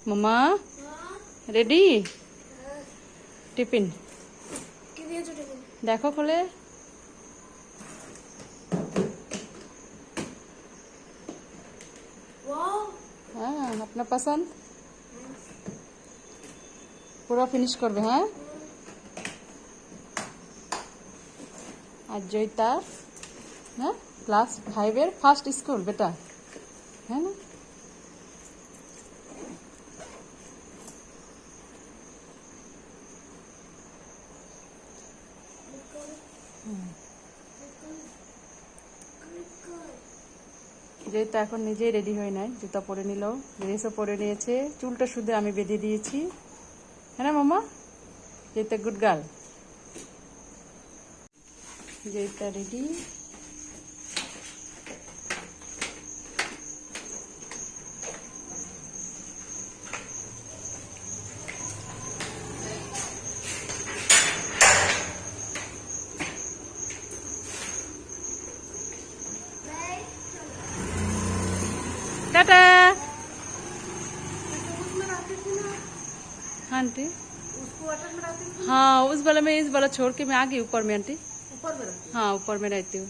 मम्मा ready tiffin देखो खोले हाँ अपना पसंद पूरा फिनिश कर दो। हाँ आज जयता हाँ क्लास 5 फार्स्ट स्कूल बेटा है ना। যেহেতু এখন নিজেই রেডি হয়ে নাই, জুতা পরে নিল, ড্রেসও পরে নিয়েছে, চুলটা শুধু আমি বেঁধে দিয়েছি। হ্যাঁ না মামা, যেটা গুড গার্ল। যেটা রেডি टाटा आंटी। हाँ उस वाला में इस वाला छोड़ के मैं आ गई ऊपर में आंटी। ऊपर में हाँ ऊपर में रहती हूँ।